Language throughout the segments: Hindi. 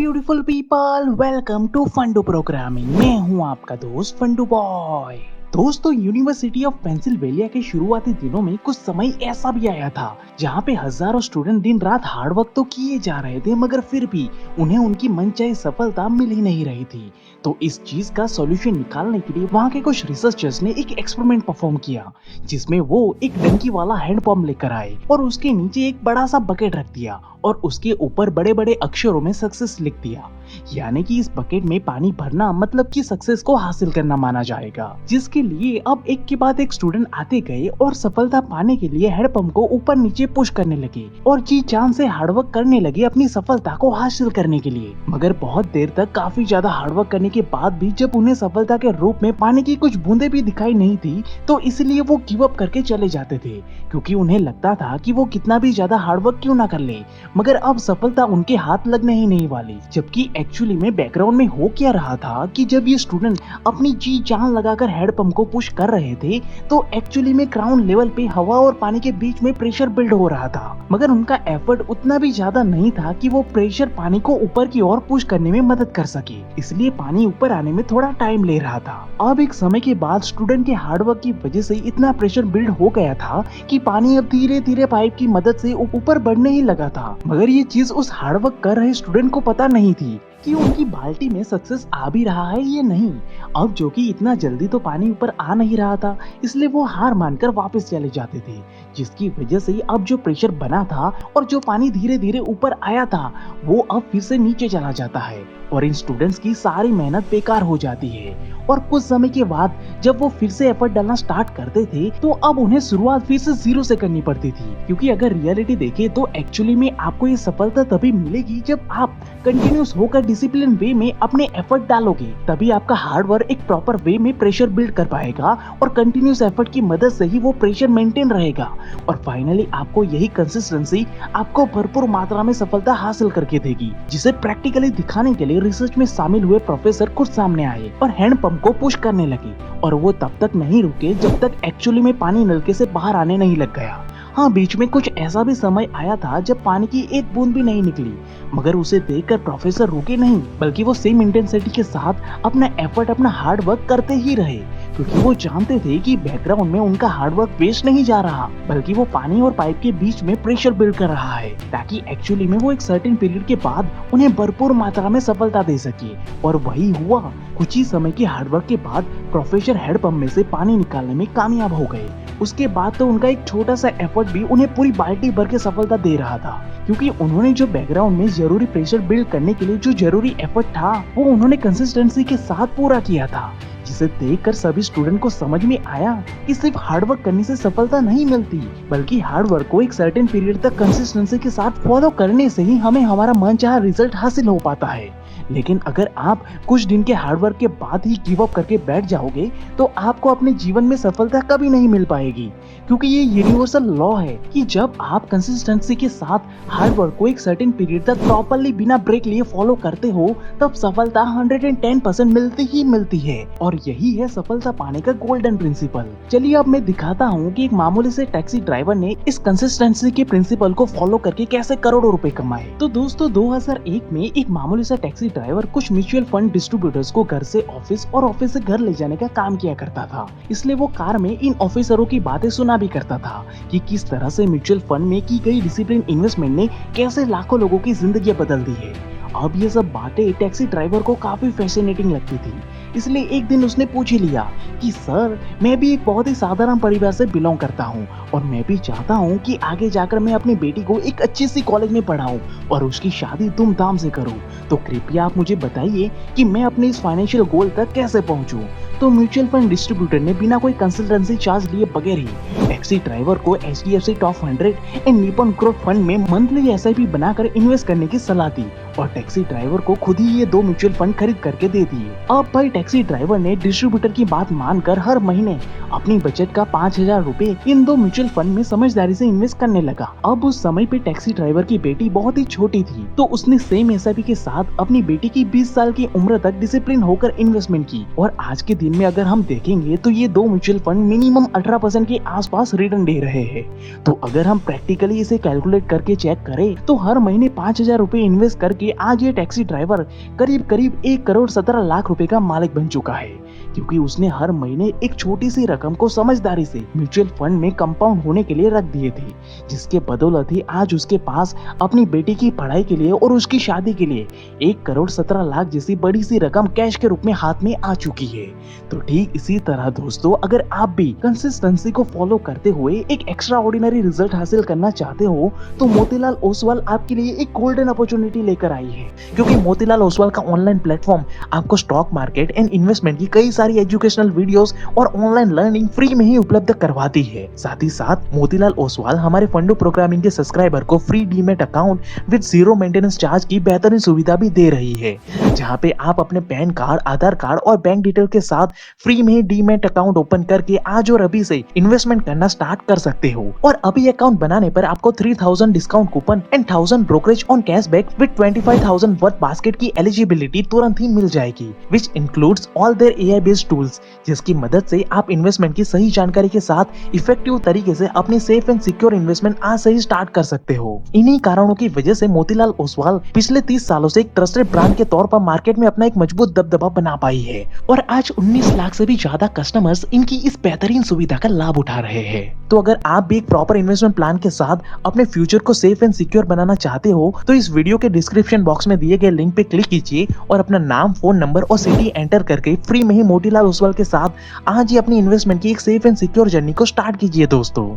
Beautiful people, welcome to Fundoo programming. मैं हूं आपका दोस्त फंडू बॉय। दोस्तों, यूनिवर्सिटी ऑफ पेंसिल्वेनिया के शुरुआती दिनों में कुछ समय ऐसा भी आया था जहां पे हजारों स्टूडेंट दिन रात हार्डवर्क तो किए जा रहे थे, मगर फिर भी उन्हें उनकी मनचाही सफलता मिल ही नहीं रही थी। तो इस चीज का सॉल्यूशन निकालने के लिए वहां के कुछ रिसर्चर्स ने एक एक्सपेरिमेंट परफॉर्म किया, जिसमें वो एक डंकी वाला हैंड पंप लेकर आए और उसके नीचे एक बड़ा सा बकेट रख दिया और उसके ऊपर बड़े बड़े अक्षरों में सक्सेस लिख दिया। यानी कि इस बकेट में पानी भरना मतलब कि सक्सेस को हासिल करना माना जाएगा, जिसके लिए अब एक के बाद एक स्टूडेंट आते गए और सफलता पाने के लिए हैंडपंप को ऊपर नीचे पुश करने लगे और जी जान से हार्डवर्क करने लगे अपनी सफलता को हासिल करने के लिए। मगर बहुत देर तक काफी ज्यादा हार्डवर्क करने के बाद भी जब उन्हें सफलता के रूप में पानी की कुछ बूंदे भी दिखाई नहीं थी, तो इसलिए वो गिव अप करके चले जाते थे, क्योंकि उन्हें लगता था कि वो कितना भी ज्यादा हार्डवर्क क्यों ना कर ले, मगर अब सफलता उनके हाथ लगने ही नहीं वाली। जबकि एक्चुअली में बैकग्राउंड में हो क्या रहा था कि जब ये स्टूडेंट अपनी जी जान लगाकर हैंडपंप को पुश कर रहे थे, तो एक्चुअली में ग्राउंड लेवल पे हवा और पानी के बीच में प्रेशर बिल्ड हो रहा था, मगर उनका एफर्ट उतना भी ज्यादा नहीं था कि वो प्रेशर पानी को ऊपर की ओर पुश करने में मदद कर सके, इसलिए पानी ऊपर आने में थोड़ा टाइम ले रहा था। अब एक समय के बाद स्टूडेंट के हार्डवर्क की वजह से इतना प्रेशर बिल्ड हो गया था कि पानी अब धीरे धीरे पाइप की मदद से ऊपर बढ़ने ही लगा था, मगर ये चीज उस हार्डवर्क कर रहे स्टूडेंट को पता नहीं थी कि उनकी बाल्टी में सक्सेस आ भी रहा है ये नहीं। अब जो कि इतना जल्दी तो पानी ऊपर आ नहीं रहा था, इसलिए वो हार मानकर वापस चले जाते थे, जिसकी वजह से अब जो प्रेशर बना था और जो पानी धीरे धीरे ऊपर आया था, वो अब फिर से नीचे चला जाता है और इन स्टूडेंट्स की सारी मेहनत बेकार हो जाती है। और कुछ समय के बाद जब वो फिर से एफर्ट डालना स्टार्ट करते थे, तो अब उन्हें शुरुआत फिर से जीरो से करनी पड़ती थी, क्योंकि अगर रियलिटी देखें तो एक्चुअली में आपको ये सफलता तभी मिलेगी जब आप कंटिन्यूस होकर डिसिप्लिन वे में अपने एफर्ट डालोगे, तभी आपका हार्डवर्क एक प्रॉपर वे में प्रेशर बिल्ड कर पाएगा और कंटिन्यूस एफर्ट की मदद से ही वो प्रेशर मेंटेन रहेगा और फाइनली आपको यही कंसिस्टेंसी आपको भरपूर मात्रा में सफलता हासिल करके देगी, जिसे प्रैक्टिकली दिखाने के लिए रिसर्च में शामिल हुए प्रोफेसर खुद सामने आए और हैंड पंप को पुश करने लगे, और वो तब तक नहीं रुके जब तक एक्चुअली में पानी नलके से बाहर आने नहीं लग गया। हाँ, बीच में कुछ ऐसा भी समय आया था जब पानी की एक बूंद भी नहीं निकली, मगर उसे देखकर प्रोफेसर रुके नहीं, बल्कि वो सेम इंटेंसिटी के साथ अपना एफर्ट, अपना हार्ड वर्क करते ही रहे, क्योंकि वो जानते थे कि बैकग्राउंड में उनका हार्ड वर्क वेस्ट नहीं जा रहा, बल्कि वो पानी और पाइप के बीच में प्रेशर बिल्ड कर रहा है, ताकि एक्चुअली में वो एक सर्टेन पीरियड के बाद उन्हें भरपूर मात्रा में सफलता दे सके। और वही हुआ। कुछ ही समय के हार्डवर्क के बाद प्रोफेसर हैंडपंप में से पानी निकालने में कामयाब हो गए। उसके बाद तो उनका एक छोटा सा एफर्ट भी उन्हें पूरी बाल्टी भर के सफलता दे रहा था, क्योंकि उन्होंने जो बैकग्राउंड में जरूरी प्रेशर बिल्ड करने के लिए जो जरूरी एफर्ट था, वो उन्होंने कंसिस्टेंसी के साथ पूरा किया था, जिसे देखकर सभी स्टूडेंट को समझ में आया कि सिर्फ हार्डवर्क करने से सफलता नहीं मिलती, बल्कि हार्डवर्क को एक सर्टेन पीरियड तक कंसिस्टेंसी के साथ फॉलो करने से ही हमें हमारा मनचाहा रिजल्ट हासिल हो पाता है। लेकिन अगर आप कुछ दिन के हार्डवर्क के बाद ही गिव अप करके बैठ जाओगे, तो आपको अपने जीवन में सफलता कभी नहीं मिल पाएगी, क्योंकि ये यूनिवर्सल लॉ है कि जब आप कंसिस्टेंसी के साथ हार्डवर्क को एक सर्टेन पीरियड तक प्रॉपर्ली बिना ब्रेक लिए फॉलो करते हो, तब सफलता 110% मिलती ही मिलती है, और यही है सफलता पाने का गोल्डन प्रिंसिपल। चलिए अब मैं दिखाता हूँ कि एक मामूली से टैक्सी ड्राइवर ने इस कंसिस्टेंसी के प्रिंसिपल को फॉलो करके कैसे करोड़ों रुपए कमाए। तो दोस्तों, 2001 में एक मामूली सा टैक्सी ड्राइवर कुछ म्यूचुअल फंड डिस्ट्रीब्यूटर्स को घर से ऑफिस और ऑफिस से घर ले जाने का काम किया करता था, इसलिए वो कार में इन ऑफिसरों की बातें सुना भी करता था कि किस तरह से म्यूचुअल फंड में की गई डिसिप्लिन इन्वेस्टमेंट ने कैसे लाखों लोगों की जिंदगी बदल दी है। अब ये सब बातें टैक्सी ड्राइवर को काफी फैसिनेटिंग लगती थी, इसलिए एक दिन उसने पूछ ही लिया कि सर, मैं भी एक बहुत ही साधारण परिवार से बिलोंग करता हूँ और मैं भी चाहता हूँ कि आगे जाकर मैं अपनी बेटी को एक अच्छी सी कॉलेज में पढ़ाऊँ और उसकी शादी धूमधाम से करूँ, तो कृपया आप मुझे बताइए कि मैं अपने इस फाइनेंशियल गोल तक कैसे पहुँचूँ। तो म्यूचुअल फंड डिस्ट्रीब्यूटर ने बिना कोई कंसल्टेंसी चार्ज लिए बगैर ही टैक्सी ड्राइवर को HDFC top 100 and Nippon growth fund में मंथली SIP बनाकर इन्वेस्ट करने की सलाह दी और टैक्सी ड्राइवर को खुद ही ये 2 म्यूचुअल फंड खरीद करके दे दिए। अब भाई टैक्सी ड्राइवर ने डिस्ट्रीब्यूटर की बात मानकर हर महीने अपनी बचत का 5,000 रुपए इन 2 म्यूचुअल फंड में समझदारी से इन्वेस्ट करने लगा। अब उस समय पे टैक्सी ड्राइवर की बेटी बहुत ही छोटी थी, तो उसने सेम SIP के साथ अपनी बेटी की 20 साल की उम्र तक डिसिप्लिन होकर इन्वेस्टमेंट की, और आज के दिन में अगर हम देखेंगे तो ये 2 म्यूचुअल फंड मिनिमम 18% के आसपास रिटर्न दे रहे हैं। तो अगर हम प्रैक्टिकली इसे कैलकुलेट करके चेक करें, तो हर महीने 5,000 रुपए इन्वेस्ट करके करके आज ये टैक्सी ड्राइवर करीब करीब 1,17,00,000 रुपए का मालिक बन चुका है, क्योंकि उसने हर महीने एक छोटी सी रकम को समझदारी से म्यूचुअल फंड में कंपाउंड होने के लिए रख दिए थे, जिसके बदौलत ही आज उसके पास अपनी बेटी की पढ़ाई के लिए और उसकी शादी के लिए 1,17,00,000 जैसी बड़ी सी रकम कैश के रूप में हाथ में आ चुकी है। तो ठीक इसी तरह दोस्तों, अगर आप भी कंसिस्टेंसी को फॉलो करते हुए एक एक्स्ट्रा ऑर्डिनरी रिजल्ट हासिल करना चाहते हो तो मोतीलाल ओसवाल आपके लिए एक गोल्डन अपॉर्चुनिटी लेकर आई है, क्योंकि मोतीलाल ओसवाल का ऑनलाइन प्लेटफॉर्म आपको स्टॉक मार्केट एंड इन्वेस्टमेंट की कई सारी एजुकेशनल वीडियोस और ऑनलाइन लर्निंग फ्री में ही उपलब्ध करवाती है। साथ ही साथ मोतीलाल ओसवाल हमारे फंडो प्रोग्रामिंग के सब्सक्राइबर को free demat account with zero maintenance charge की बेहतरीन सुविधा भी दे रही है, जहां पे आप अपने पैन कार्ड, आधार कार्ड और बैंक डिटेल के साथ फ्री में ही डीमैट अकाउंट ओपन करके आज और अभी से इन्वेस्टमेंट करना स्टार्ट कर सकते हो। और अभी अकाउंट बनाने पर आपको 3,000 discount coupon and 1,000 brokerage on cashback with 25,000 worth basket की एलिजिबिलिटी तुरंत ही मिल जाएगी, which includes all their AI based tools, जिसकी मदद से आप इन्वेस्टमेंट की सही जानकारी के साथ इफेक्टिव तरीके से अपनी सेफ एंड सिक्योर इन्वेस्टमेंट आज से ही स्टार्ट कर सकते हो। इन्हीं कारणों की वजह से मोतीलाल ओसवाल पिछले 30 सालों से एक ट्रस्टेड ब्रांड के तौर पर मार्केट में अपना एक मजबूत दबदबा बना पाई है, और आज 19 लाख से भी ज्यादा कस्टमर्स इनकी इस बेहतरीन सुविधा का लाभ उठा रहे हैं। तो अगर आप भी एक प्रॉपर इन्वेस्टमेंट प्लान के साथ अपने फ्यूचर को सेफ एंड सिक्योर बनाना चाहते हो तो इस वीडियो के डिस्क्रिप्शन बॉक्स में दिए गए लिंक पे क्लिक कीजिए और अपना नाम, फोन नंबर और सिटी एंटर करके फ्री में ही मोतीलाल ओसवाल के साथ आज ही अपनी इन्वेस्टमेंट की एक सेफ एंड सिक्योर जर्नी को स्टार्ट कीजिए दोस्तों।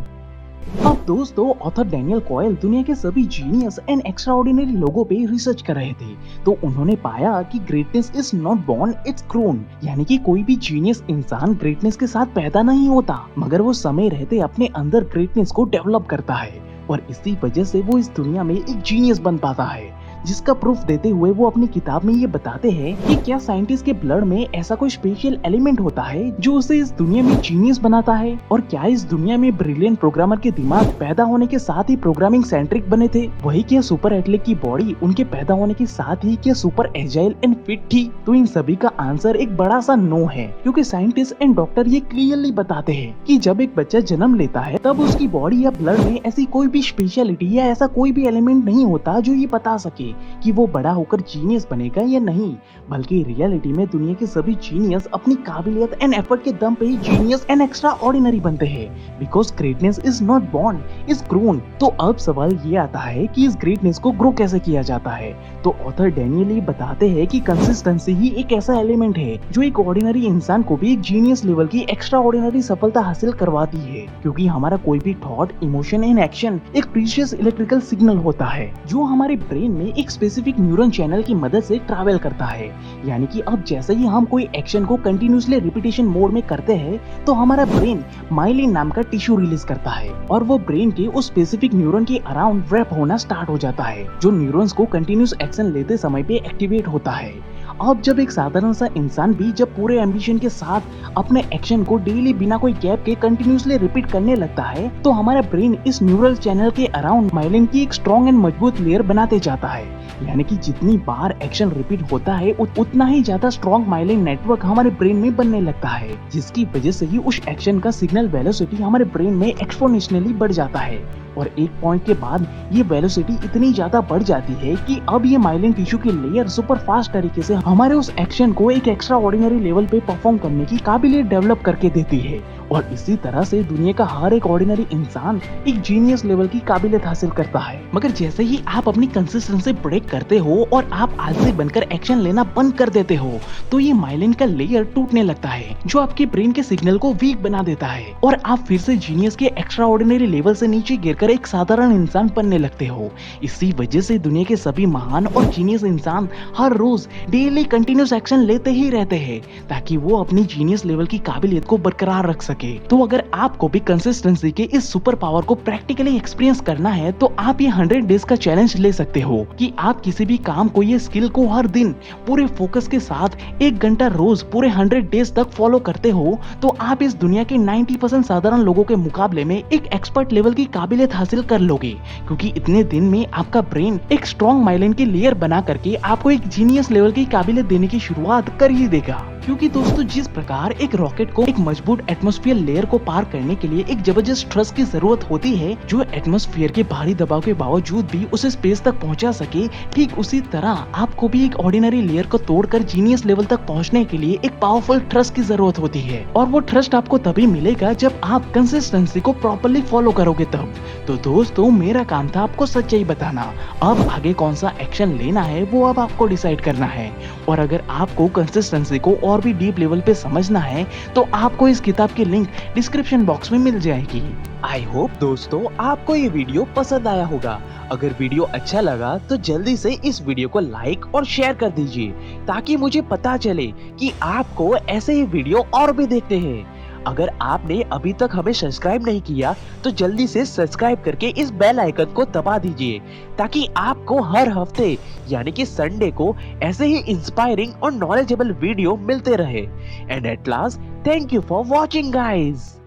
अब दोस्तों, ऑथर डैनियल कॉयल दुनिया के सभी जीनियस एंड एक्स्ट्राऑर्डिनरी लोगों पे रिसर्च कर रहे थे, तो उन्होंने पाया कि greatness is not born, it's grown. यानी कि कोई भी जीनियस इंसान ग्रेटनेस के साथ पैदा नहीं होता, मगर वो समय रहते अपने अंदर ग्रेटनेस को डेवलप करता है, और इसी वजह से वो इस दुनिया में एक जीनियस बन पाता है। जिसका प्रूफ देते हुए वो अपनी किताब में ये बताते हैं कि क्या साइंटिस्ट के ब्लड में ऐसा कोई स्पेशल एलिमेंट होता है जो उसे इस दुनिया में जीनियस बनाता है, और क्या इस दुनिया में ब्रिलियंट प्रोग्रामर के दिमाग पैदा होने के साथ ही प्रोग्रामिंग सेंट्रिक बने थे, वही क्या सुपर एथलीट की बॉडी उनके पैदा होने के साथ ही क्या सुपर एजाइल एंड फिट थी। तो इन सभी का आंसर एक बड़ा सा नो है, क्योंकि साइंटिस्ट एंड डॉक्टर ये क्लियरली बताते हैं कि जब एक बच्चा जन्म लेता है तब उसकी बॉडी या ब्लड में ऐसी कोई भी स्पेशलिटी या ऐसा कोई भी एलिमेंट नहीं होता जो ये बता सके कि वो बड़ा होकर जीनियस बनेगा या नहीं, बल्कि रियलिटी में दुनिया के सभी जीनियस अपनी काबिलियत एंड एफर्ट के दम पे ही जीनियस एंड एक्स्ट्रा ऑर्डिनरी बनते हैं, because greatness is not born, is grown. तो अब सवाल ये आता है कि इस ग्रेटनेस को ग्रो कैसे किया जाता है। तो ऑथर डैनियल ये बताते हैं कि कंसिस्टेंसी ही एक ऐसा एलिमेंट है जो एक ऑर्डिनरी इंसान को भी एक जीनियस लेवल की एक्स्ट्रा ऑर्डिनरी सफलता हासिल करवाती है, क्योंकि हमारा कोई भी थॉट, इमोशन एंड एक्शन एक प्रीशियस इलेक्ट्रिकल सिग्नल होता है जो हमारे ब्रेन में एक स्पेसिफिक न्यूरॉन चैनल की मदद से ट्रैवल करता है। यानी कि अब जैसे ही हम कोई एक्शन को कंटिन्यूअसली रिपीटेशन मोड में करते हैं तो हमारा ब्रेन माइलिन नाम का टिश्यू रिलीज करता है, और वो ब्रेन के उस स्पेसिफिक न्यूरॉन के अराउंड रैप होना स्टार्ट हो जाता है, जो न्यूरॉन्स को कंटिन्यूअस एक्शन लेते समय पे एक्टिवेट होता है। अब जब एक साधारण सा इंसान भी जब पूरे एम्बिशन के साथ अपने एक्शन को डेली बिना कोई गैप के कंटिन्यूअसली रिपीट करने लगता है तो हमारा ब्रेन इस न्यूरल चैनल के अराउंड माइलिन की एक स्ट्रॉन्ग एंड मजबूत लेयर बनाते जाता है। यानी कि जितनी बार एक्शन रिपीट होता है उतना ही ज्यादा स्ट्रॉन्ग माइलिन नेटवर्क हमारे ब्रेन में बनने लगता है, जिसकी वजह से ही उस एक्शन का सिग्नल वेलोसिटी हमारे ब्रेन में एक्सपोनेंशियली बढ़ जाता है, और एक पॉइंट के बाद ये वेलोसिटी इतनी ज्यादा बढ़ जाती है कि अब ये माइलिन टिश्यू की लेयर सुपर फास्ट तरीके से हमारे उस एक्शन को एक एक्स्ट्रा ऑर्डिनरी लेवल पे परफॉर्म करने की काबिलियत डेवलप करके देती है। और इसी तरह से दुनिया का हर एक ऑर्डिनरी इंसान एक जीनियस लेवल की काबिलियत हासिल करता है। मगर जैसे ही आप अपनी कंसिस्टेंसी ब्रेक करते हो और आप आलसी बनकर एक्शन लेना बंद कर देते हो तो ये माइलिन का लेयर टूटने लगता है, जो आपके ब्रेन के सिग्नल को वीक बना देता है, और आप फिर से जीनियस के एक्स्ट्रा ऑर्डिनरी लेवल से नीचे गिरकर एक साधारण इंसान बनने लगते हो। इसी वजह से दुनिया के सभी महान और जीनियस इंसान हर रोज डेली कंटिन्यूस एक्शन लेते ही रहते हैं ताकि वो अपनी जीनियस लेवल की काबिलियत को बरकरार रख सके। तो अगर आपको भी कंसिस्टेंसी के इस सुपर पावर को प्रैक्टिकली एक्सपीरियंस करना है तो आप ये 100 डेज का चैलेंज ले सकते हो कि आप किसी भी काम को, ये स्किल को हर दिन पूरे फोकस के साथ 1 घंटा रोज पूरे 100 डेज तक फॉलो करते हो तो आप इस दुनिया के 90% साधारण लोगों के मुकाबले में एक एक्सपर्ट लेवल की काबिलियत हासिल कर लोगे, क्योंकि इतने दिन में आपका ब्रेन एक स्ट्रॉन्ग माइलिन की लेयर बना करके आपको एक जीनियस लेवल की काबिलियत देने की शुरुआत कर ही देगा। क्योंकि दोस्तों जिस प्रकार एक रॉकेट को एक मजबूत एटमॉस्फेयर लेयर को पार करने के लिए एक जबरदस्त थ्रस्ट की जरूरत होती है जो एटमॉस्फेयर के भारी दबाव के बावजूद भी उसे स्पेस तक पहुंचा सके, ठीक उसी तरह आपको भी एक ऑर्डिनरी लेयर को तोड़कर जीनियस लेवल तक पहुंचने के लिए एक पावरफुल थ्रस्ट की जरूरत होती है। और वो थ्रस्ट आपको तभी मिलेगा जब आप कंसिस्टेंसी को प्रॉपर्ली फॉलो करोगे तब। तो दोस्तों मेरा काम था आपको सच्चाई बताना। अब आगे कौन सा एक्शन लेना है वो अब आपको डिसाइड करना है। और अगर आपको कंसिस्टेंसी को और भी डीप लेवल पे समझना है तो आपको इस किताब की लिंक डिस्क्रिप्शन बॉक्स में मिल जाएगी। आई होप दोस्तों आपको ये वीडियो पसंद आया होगा। अगर वीडियो अच्छा लगा तो जल्दी से इस वीडियो को लाइक और शेयर कर दीजिए ताकि मुझे पता चले कि आपको ऐसे ही वीडियो और भी देखते हैं। अगर आपने अभी तक हमें सब्सक्राइब नहीं किया तो जल्दी से सब्सक्राइब करके इस बेल आइकन को दबा दीजिए ताकि आपको हर हफ्ते यानी कि संडे को ऐसे ही इंस्पायरिंग और नॉलेजेबल वीडियो मिलते रहे। And at last thank you for watching guys.